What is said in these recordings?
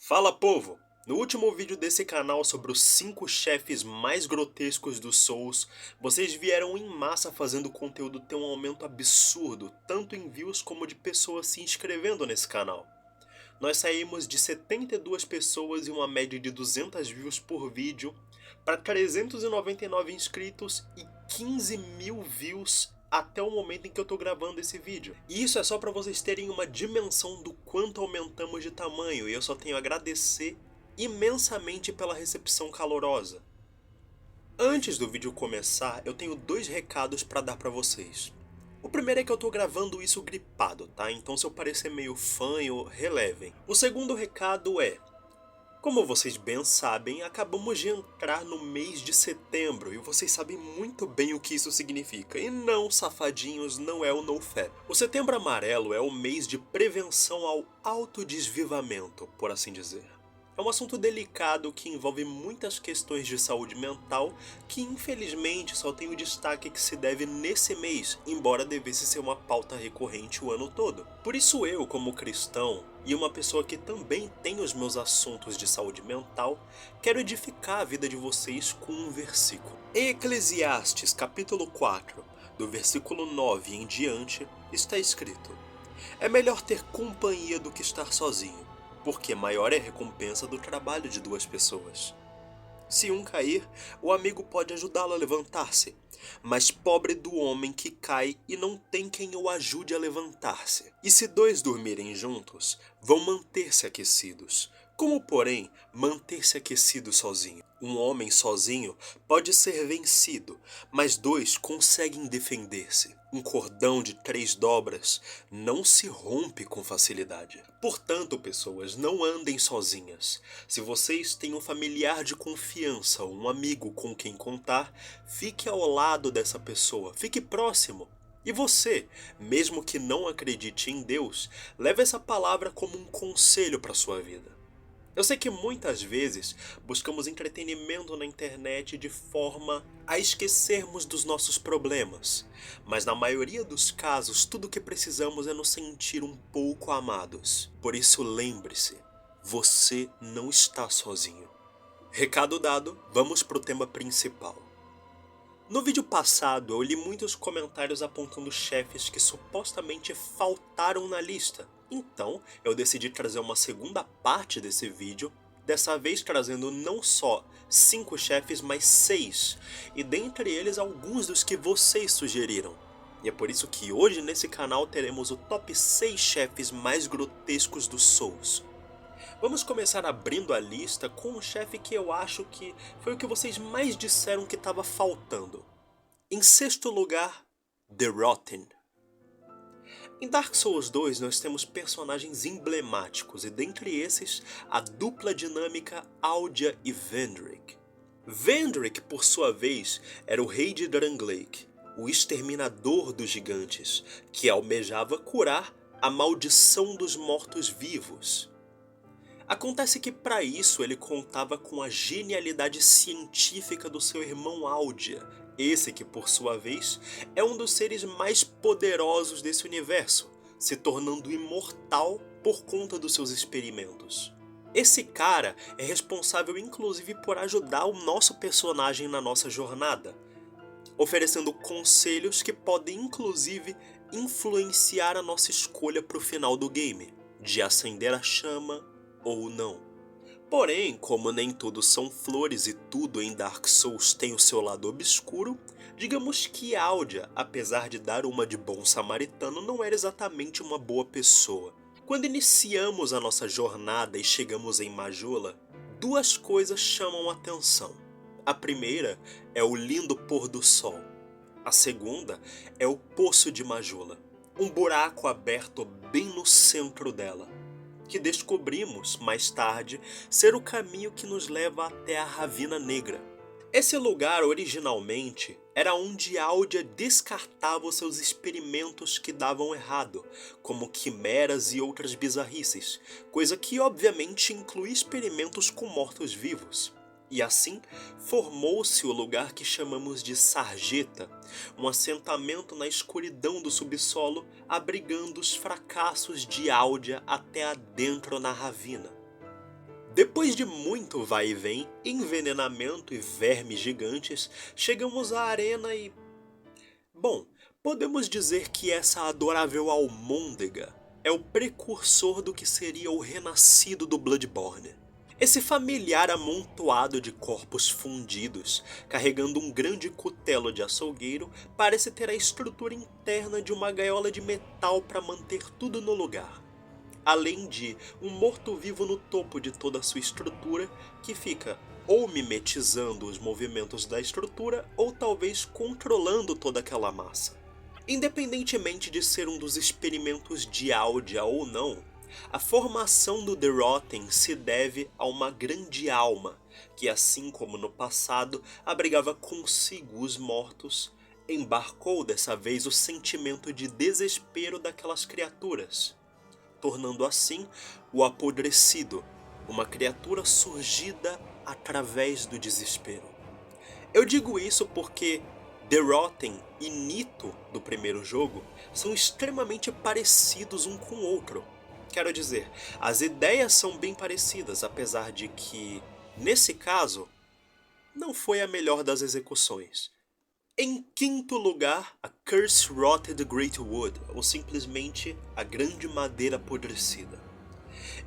Fala, povo! No último vídeo desse canal sobre os 5 chefes mais grotescos do Souls, vocês vieram em massa fazendo o conteúdo ter um aumento absurdo, tanto em views como de pessoas se inscrevendo nesse canal. Nós saímos de 72 pessoas e uma média de 200 views por vídeo para 399 inscritos e 15 mil views até o momento em que eu tô gravando esse vídeo. E isso é só para vocês terem uma dimensão do quanto aumentamos de tamanho, e eu só tenho a agradecer imensamente pela recepção calorosa. Antes do vídeo começar, eu tenho 2 recados para dar para vocês. O primeiro é que eu tô gravando isso gripado, tá? Então se eu parecer meio fanho, relevem. O segundo recado é: como vocês bem sabem, acabamos de entrar no mês de setembro e vocês sabem muito bem o que isso significa. E não, safadinhos, não é o NoFap. O Setembro Amarelo é o mês de prevenção ao autodesvivamento, por assim dizer. É um assunto delicado que envolve muitas questões de saúde mental que infelizmente só tem o destaque que se deve nesse mês, embora devesse ser uma pauta recorrente o ano todo. Por isso eu, como cristão, e uma pessoa que também tem os meus assuntos de saúde mental, quero edificar a vida de vocês com um versículo. Em Eclesiastes capítulo 4, do versículo 9 em diante, está escrito: é melhor ter companhia do que estar sozinho, porque maior é a recompensa do trabalho de 2 pessoas. Se um cair, o amigo pode ajudá-lo a levantar-se, mas pobre do homem que cai e não tem quem o ajude a levantar-se. E se 2 dormirem juntos, vão manter-se aquecidos. Como, porém, manter-se aquecido sozinho? Um homem sozinho pode ser vencido, mas 2 conseguem defender-se. Um cordão de 3 dobras não se rompe com facilidade. Portanto, pessoas, não andem sozinhas. Se vocês têm um familiar de confiança ou um amigo com quem contar, fique ao lado dessa pessoa, fique próximo. E você, mesmo que não acredite em Deus, leve essa palavra como um conselho para sua vida. Eu sei que muitas vezes buscamos entretenimento na internet de forma a esquecermos dos nossos problemas, mas na maioria dos casos tudo o que precisamos é nos sentir um pouco amados. Por isso lembre-se, você não está sozinho. Recado dado, vamos pro tema principal. No vídeo passado eu li muitos comentários apontando chefes que supostamente faltaram na lista. Então, eu decidi trazer uma segunda parte desse vídeo, dessa vez trazendo não só 5 chefes, mas 6, e dentre eles alguns dos que vocês sugeriram. E é por isso que hoje nesse canal teremos o top 6 chefes mais grotescos do Souls. Vamos começar abrindo a lista com um chefe que eu acho que foi o que vocês mais disseram que estava faltando. Em sexto lugar, The Rotten. Em Dark Souls 2 nós temos personagens emblemáticos e dentre esses a dupla dinâmica Aldia e Vendrick. Vendrick, por sua vez, era o rei de Drangleic, o exterminador dos gigantes, que almejava curar a maldição dos mortos-vivos. Acontece que para isso ele contava com a genialidade científica do seu irmão Aldia, esse que por sua vez é um dos seres mais poderosos desse universo, se tornando imortal por conta dos seus experimentos. Esse cara é responsável inclusive por ajudar o nosso personagem na nossa jornada, oferecendo conselhos que podem inclusive influenciar a nossa escolha para o final do game, de acender a chama ou não. Porém, como nem tudo são flores e tudo em Dark Souls tem o seu lado obscuro, digamos que Aldia, apesar de dar uma de bom samaritano, não era exatamente uma boa pessoa. Quando iniciamos a nossa jornada e chegamos em Majula, 2 coisas chamam a atenção. A primeira é o lindo pôr do sol. A segunda é o Poço de Majula, um buraco aberto bem no centro dela, que descobrimos, mais tarde, ser o caminho que nos leva até a Ravina Negra. Esse lugar, originalmente, era onde Aldia descartava os seus experimentos que davam errado, como quimeras e outras bizarrices, coisa que obviamente inclui experimentos com mortos-vivos. E assim, formou-se o lugar que chamamos de Sarjeta, um assentamento na escuridão do subsolo, abrigando os fracassos de Aldia até adentro na Ravina. Depois de muito vai e vem, envenenamento e vermes gigantes, chegamos à arena e... Bom, podemos dizer que essa adorável almôndega é o precursor do que seria o renascido do Bloodborne. Esse familiar amontoado de corpos fundidos, carregando um grande cutelo de açougueiro, parece ter a estrutura interna de uma gaiola de metal para manter tudo no lugar. Além de um morto-vivo no topo de toda a sua estrutura, que fica ou mimetizando os movimentos da estrutura, ou talvez controlando toda aquela massa. Independentemente de ser um dos experimentos de Áudia ou não, a formação do The Rotten se deve a uma grande alma, que assim como no passado abrigava consigo os mortos, embarcou dessa vez o sentimento de desespero daquelas criaturas, tornando assim o apodrecido, uma criatura surgida através do desespero. Eu digo isso porque The Rotten e Nito do primeiro jogo são extremamente parecidos um com o outro. Quero dizer, as ideias são bem parecidas, apesar de que, nesse caso, não foi a melhor das execuções. Em quinto lugar, a Curse Rotted Great Wood, ou simplesmente a Grande Madeira Apodrecida.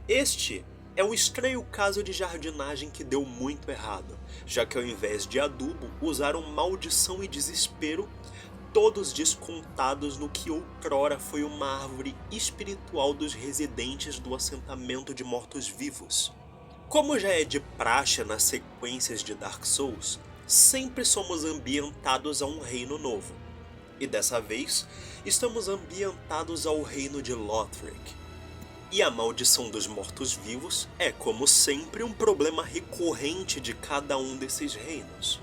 Este é um estranho caso de jardinagem que deu muito errado, já que ao invés de adubo, usaram maldição e desespero, todos descontados no que outrora foi uma árvore espiritual dos residentes do assentamento de mortos-vivos. Como já é de praxe nas sequências de Dark Souls, sempre somos ambientados a um reino novo. E dessa vez, estamos ambientados ao reino de Lothric. E a maldição dos mortos-vivos é, como sempre, um problema recorrente de cada um desses reinos.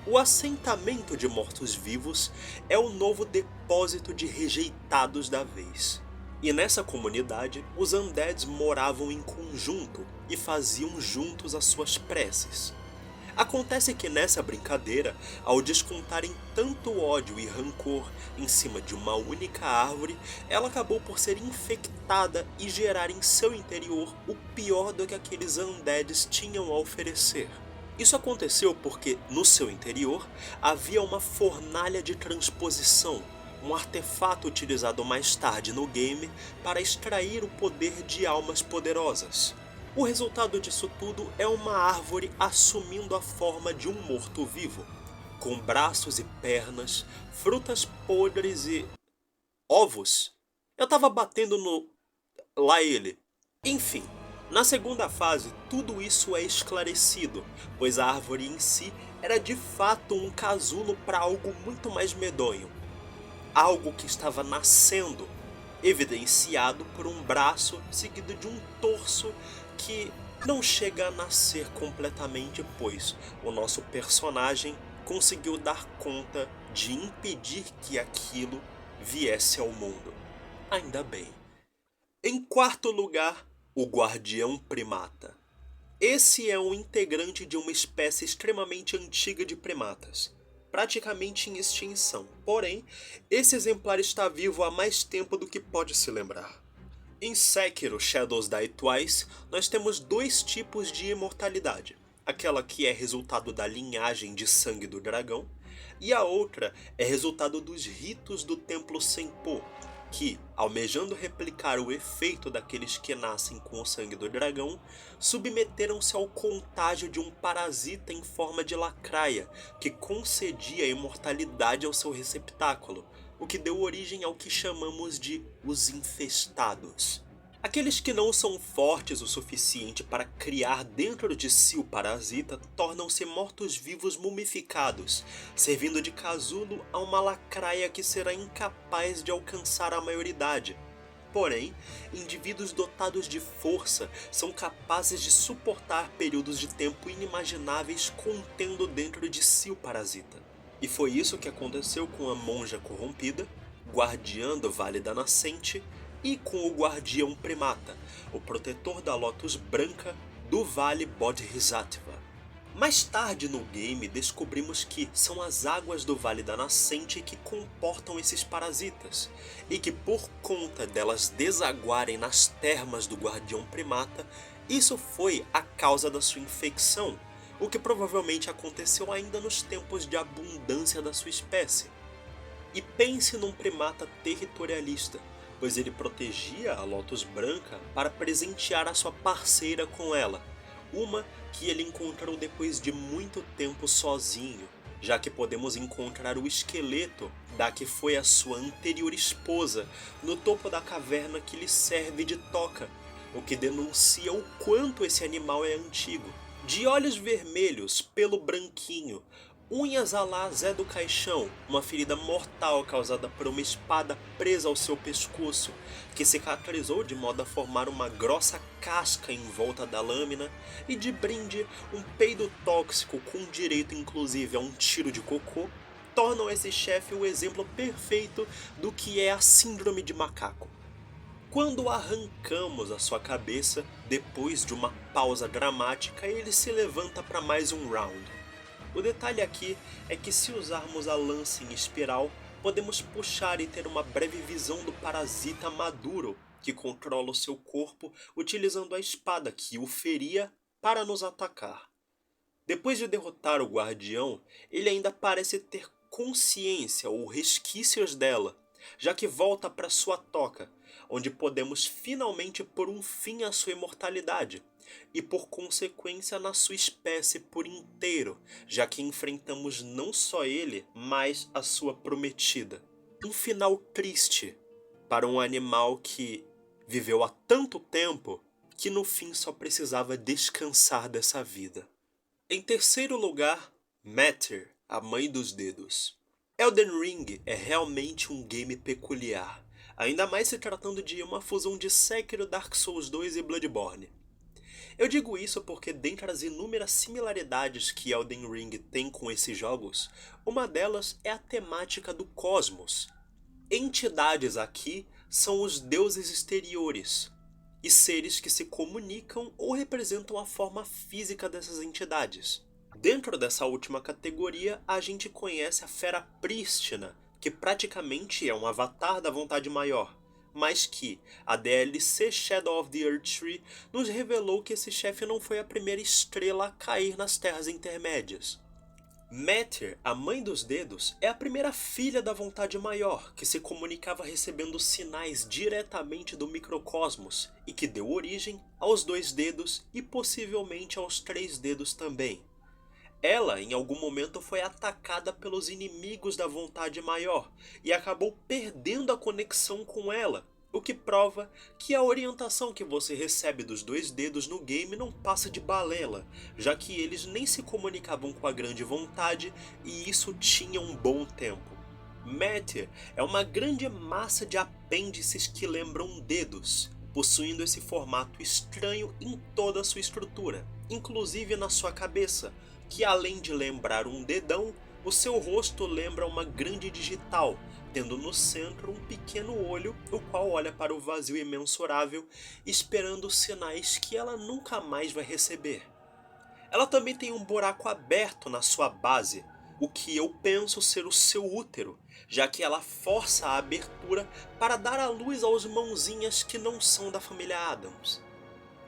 O assentamento de mortos-vivos é o novo depósito de rejeitados da vez. E nessa comunidade, os undeads moravam em conjunto e faziam juntos as suas preces. Acontece que nessa brincadeira, ao descontarem tanto ódio e rancor em cima de uma única árvore, ela acabou por ser infectada e gerar em seu interior o pior do que aqueles undeads tinham a oferecer. Isso aconteceu porque, no seu interior, havia uma fornalha de transposição, um artefato utilizado mais tarde no game para extrair o poder de almas poderosas. O resultado disso tudo é uma árvore assumindo a forma de um morto-vivo, com braços e pernas, frutas podres e... ovos? Eu tava batendo no... lá ele. Enfim, na segunda fase tudo isso é esclarecido, pois a árvore em si era de fato um casulo para algo muito mais medonho. Algo que estava nascendo, evidenciado por um braço seguido de um torso que não chega a nascer completamente, pois o nosso personagem conseguiu dar conta de impedir que aquilo viesse ao mundo. Ainda bem. Em quarto lugar, o Guardião Primata. Esse é um integrante de uma espécie extremamente antiga de primatas, praticamente em extinção. Porém, esse exemplar está vivo há mais tempo do que pode se lembrar. Em Sekiro Shadows Die Twice, nós temos dois tipos de imortalidade. Aquela que é resultado da linhagem de sangue do dragão, e a outra é resultado dos ritos do Templo Senpou, que, almejando replicar o efeito daqueles que nascem com o sangue do dragão, submeteram-se ao contágio de um parasita em forma de lacraia, que concedia imortalidade ao seu receptáculo, o que deu origem ao que chamamos de os infestados. Aqueles que não são fortes o suficiente para criar dentro de si o parasita tornam-se mortos-vivos mumificados, servindo de casulo a uma lacraia que será incapaz de alcançar a maioridade. Porém, indivíduos dotados de força são capazes de suportar períodos de tempo inimagináveis contendo dentro de si o parasita. E foi isso que aconteceu com a monja corrompida, guardiã do Vale da Nascente, e com o Guardião Primata, o protetor da Lotus Branca do Vale Bodhisattva. Mais tarde no game descobrimos que são as águas do Vale da Nascente que comportam esses parasitas, e que por conta delas desaguarem nas termas do Guardião Primata, Isso foi a causa da sua infecção, o que provavelmente aconteceu ainda nos tempos de abundância da sua espécie. E pense num primata territorialista, pois ele protegia a Lotus Branca para presentear a sua parceira com ela, uma que ele encontrou depois de muito tempo sozinho, já que podemos encontrar o esqueleto da que foi a sua anterior esposa no topo da caverna que lhe serve de toca, o que denuncia o quanto esse animal é antigo. De olhos vermelhos, pelo branquinho, unhas à la Zé do Caixão, uma ferida mortal causada por uma espada presa ao seu pescoço, que cicatrizou de modo a formar uma grossa casca em volta da lâmina, e de brinde um peido tóxico com direito inclusive a um tiro de cocô, tornam esse chefe o exemplo perfeito do que é a síndrome de macaco. Quando arrancamos a sua cabeça, depois de uma pausa dramática, ele se levanta para mais um round. O detalhe aqui é que se usarmos a lança em espiral, podemos puxar e ter uma breve visão do parasita maduro, que controla o seu corpo utilizando a espada que o feria para nos atacar. Depois de derrotar o guardião, ele ainda parece ter consciência ou resquícios dela, já que volta para sua toca, onde podemos finalmente pôr um fim à sua imortalidade, e por consequência na sua espécie por inteiro, já que enfrentamos não só ele, mas a sua prometida. Um final triste para um animal que viveu há tanto tempo que no fim só precisava descansar dessa vida. Em terceiro lugar, Matter, a Mãe dos Dedos. Elden Ring é realmente um game peculiar, ainda mais se tratando de uma fusão de Sekiro, Dark Souls 2 e Bloodborne. Eu digo isso porque dentre as inúmeras similaridades que Elden Ring tem com esses jogos, uma delas é a temática do cosmos. Entidades aqui são os deuses exteriores, e seres que se comunicam ou representam a forma física dessas entidades. Dentro dessa última categoria, a gente conhece a Fera Prístina, que praticamente é um avatar da Vontade Maior, mas que a DLC Shadow of the Earth Tree nos revelou que esse chefe não foi a primeira estrela a cair nas Terras Intermédias. Matter, a Mãe dos Dedos, é a primeira filha da Vontade Maior, que se comunicava recebendo sinais diretamente do microcosmos e que deu origem aos 2 dedos e possivelmente aos 3 dedos também. Ela, em algum momento, foi atacada pelos inimigos da Vontade Maior e acabou perdendo a conexão com ela, o que prova que a orientação que você recebe dos 2 dedos no game não passa de balela, já que eles nem se comunicavam com a Grande Vontade e isso tinha um bom tempo. Matter é uma grande massa de apêndices que lembram dedos, possuindo esse formato estranho em toda a sua estrutura, inclusive na sua cabeça, que além de lembrar um dedão, o seu rosto lembra uma grande digital, tendo no centro um pequeno olho, o qual olha para o vazio imensurável, esperando sinais que ela nunca mais vai receber. Ela também tem um buraco aberto na sua base, o que eu penso ser o seu útero, já que ela força a abertura para dar à luz aos mãozinhas que não são da família Addams.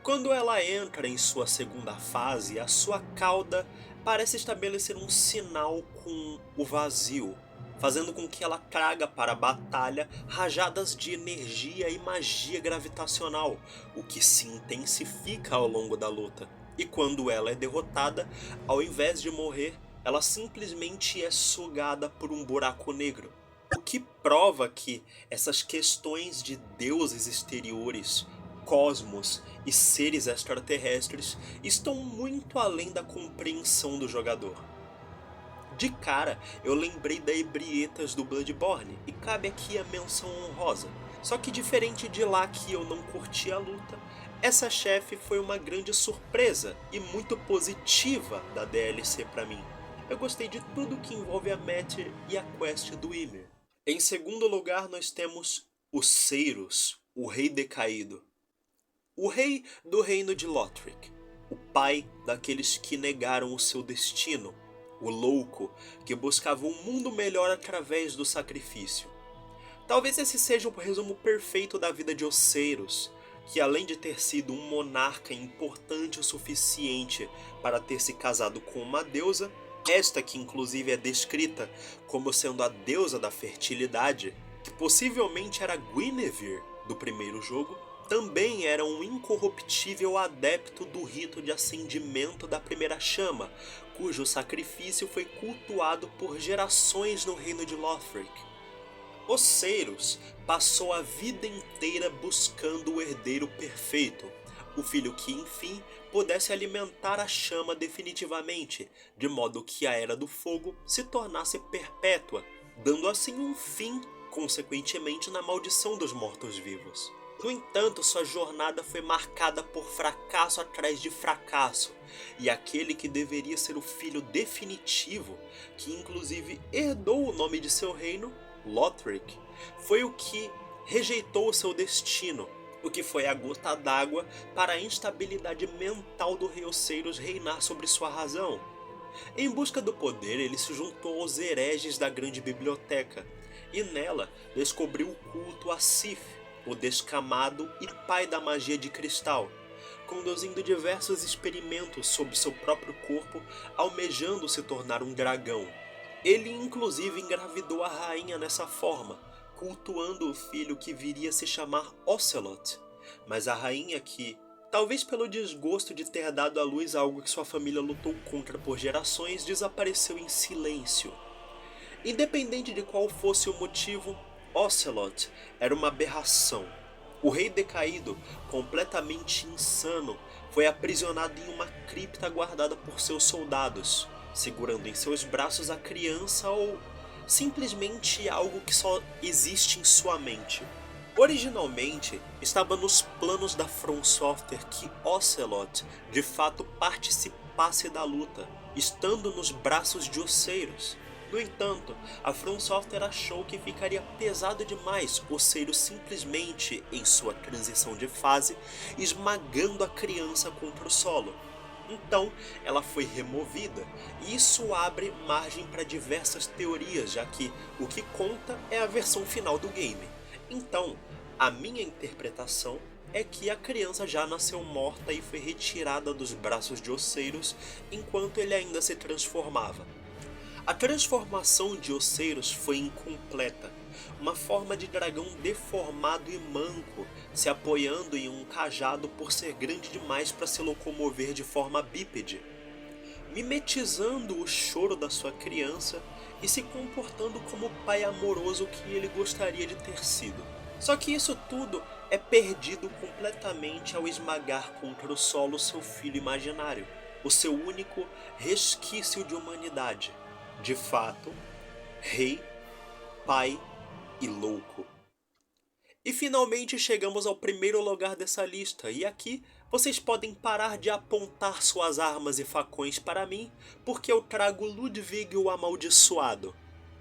Quando ela entra em sua segunda fase, a sua cauda parece estabelecer um sinal com o vazio, fazendo com que ela traga para a batalha rajadas de energia e magia gravitacional, o que se intensifica ao longo da luta. E quando ela é derrotada, ao invés de morrer, ela simplesmente é sugada por um buraco negro. O que prova que essas questões de deuses exteriores, cosmos e seres extraterrestres estão muito além da compreensão do jogador. De cara, eu lembrei da Ebrietas do Bloodborne, e cabe aqui a menção honrosa. Só que diferente de lá que eu não curti a luta, essa chefe foi uma grande surpresa e muito positiva da DLC pra mim. Eu gostei de tudo que envolve a Matter e a quest do Ymir. Em segundo lugar nós temos o Seiros, o Rei Decaído. O rei do reino de Lothric, o pai daqueles que negaram o seu destino, o louco que buscava um mundo melhor através do sacrifício. Talvez esse seja o resumo perfeito da vida de Oceiros, que além de ter sido um monarca importante o suficiente para ter se casado com uma deusa, esta que inclusive é descrita como sendo a deusa da fertilidade, que possivelmente era Guinevere do primeiro jogo, também era um incorruptível adepto do rito de acendimento da primeira chama, cujo sacrifício foi cultuado por gerações no reino de Lothric. Oceiros passou a vida inteira buscando o herdeiro perfeito, o filho que, enfim, pudesse alimentar a chama definitivamente, de modo que a Era do Fogo se tornasse perpétua, dando assim um fim, consequentemente, na maldição dos mortos-vivos. No entanto, sua jornada foi marcada por fracasso atrás de fracasso, e aquele que deveria ser o filho definitivo, que inclusive herdou o nome de seu reino, Lothric, foi o que rejeitou o seu destino, o que foi a gota d'água para a instabilidade mental do rei Oceiros reinar sobre sua razão. Em busca do poder, ele se juntou aos hereges da grande biblioteca, e nela descobriu o culto a Sif, o descamado e pai da magia de cristal, conduzindo diversos experimentos sobre seu próprio corpo, almejando se tornar um dragão. Ele inclusive engravidou a rainha nessa forma, cultuando o filho que viria a se chamar Ocelot, mas a rainha que, talvez pelo desgosto de ter dado à luz algo que sua família lutou contra por gerações, desapareceu em silêncio. Independente de qual fosse o motivo, Ocelot era uma aberração. O rei decaído, completamente insano, foi aprisionado em uma cripta guardada por seus soldados, segurando em seus braços a criança ou simplesmente algo que só existe em sua mente. Originalmente, estava nos planos da From Software que Ocelot de fato participasse da luta, estando nos braços de Oceiros. No entanto, a From Software achou que ficaria pesado demais Oceiros simplesmente, em sua transição de fase, esmagando a criança contra o solo. Então, ela foi removida, e isso abre margem para diversas teorias, já que o que conta é a versão final do game. Então, a minha interpretação é que a criança já nasceu morta e foi retirada dos braços de Oceiros enquanto ele ainda se transformava. A transformação de Oceiros foi incompleta, uma forma de dragão deformado e manco, se apoiando em um cajado por ser grande demais para se locomover de forma bípede, mimetizando o choro da sua criança e se comportando como o pai amoroso que ele gostaria de ter sido. Só que isso tudo é perdido completamente ao esmagar contra o solo seu filho imaginário, o seu único resquício de humanidade. De fato, rei, pai e louco. E finalmente chegamos ao primeiro lugar dessa lista, e aqui vocês podem parar de apontar suas armas e facões para mim, porque eu trago Ludwig o Amaldiçoado.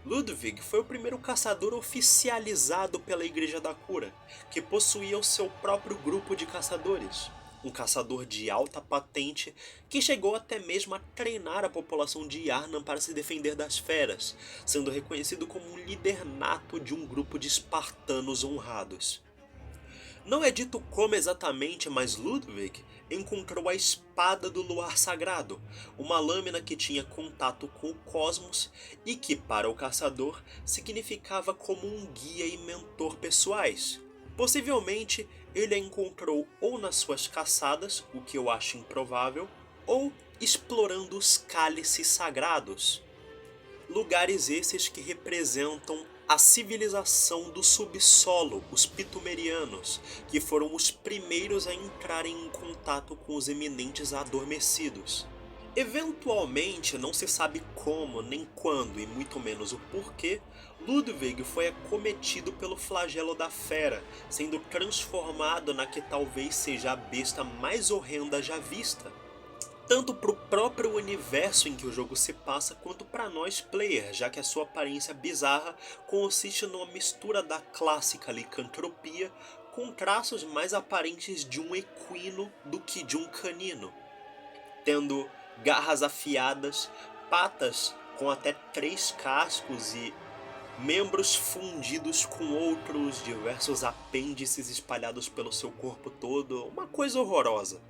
Ludwig foi o primeiro caçador oficializado pela Igreja da Cura, que possuía o seu próprio grupo de caçadores. Um caçador de alta patente que chegou até mesmo a treinar a população de Yharnam para se defender das feras, sendo reconhecido como um líder nato de um grupo de espartanos honrados. Não é dito como exatamente, mas Ludwig encontrou a Espada do Luar Sagrado, uma lâmina que tinha contato com o cosmos e que, para o caçador, significava como um guia e mentor pessoais. Possivelmente, ele a encontrou ou nas suas caçadas, o que eu acho improvável, ou explorando os cálices sagrados. Lugares esses que representam a civilização do subsolo, os Pitumerianos, que foram os primeiros a entrarem em contato com os eminentes adormecidos. Eventualmente, não se sabe como, nem quando, e muito menos o porquê, Ludwig foi acometido pelo flagelo da fera, sendo transformado na que talvez seja a besta mais horrenda já vista. Tanto para o próprio universo em que o jogo se passa, quanto para nós players, já que a sua aparência bizarra consiste numa mistura da clássica licantropia com traços mais aparentes de um equino do que de um canino, tendo garras afiadas, patas com até 3 cascos e membros fundidos com outros, diversos apêndices espalhados pelo seu corpo todo, uma coisa horrorosa.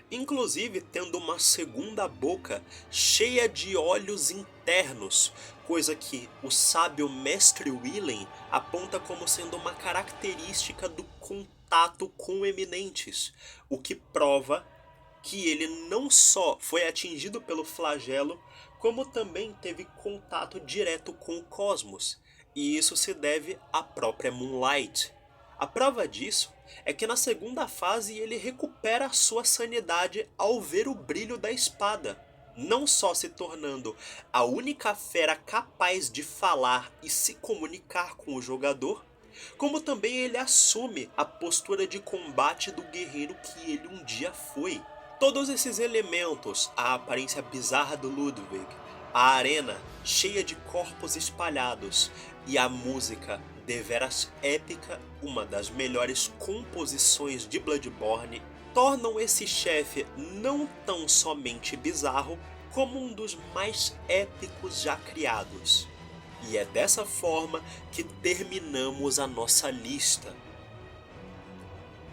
Inclusive tendo uma segunda boca cheia de olhos internos, coisa que o sábio mestre Willem aponta como sendo uma característica do contato com eminentes, o que prova que ele não só foi atingido pelo flagelo, como também teve contato direto com o cosmos, e isso se deve à própria Moonlight. A prova disso é que na segunda fase ele recupera a sua sanidade ao ver o brilho da espada, não só se tornando a única fera capaz de falar e se comunicar com o jogador, como também ele assume a postura de combate do guerreiro que ele um dia foi. Todos esses elementos, a aparência bizarra do Ludwig, a arena cheia de corpos espalhados e a música deveras épica, uma das melhores composições de Bloodborne, tornam esse chefe não tão somente bizarro, como um dos mais épicos já criados. E é dessa forma que terminamos a nossa lista.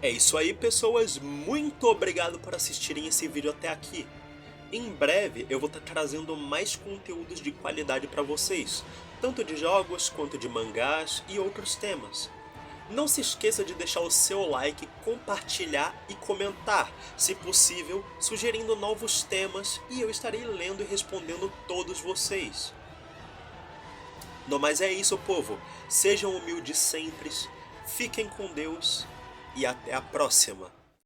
É isso aí, pessoas, muito obrigado por assistirem esse vídeo até aqui. Em breve eu vou estar trazendo mais conteúdos de qualidade para vocês, tanto de jogos quanto de mangás e outros temas. Não se esqueça de deixar o seu like, compartilhar e comentar, se possível, sugerindo novos temas, e eu estarei lendo e respondendo todos vocês. No mais é isso, povo. Sejam humildes sempre, fiquem com Deus e até a próxima.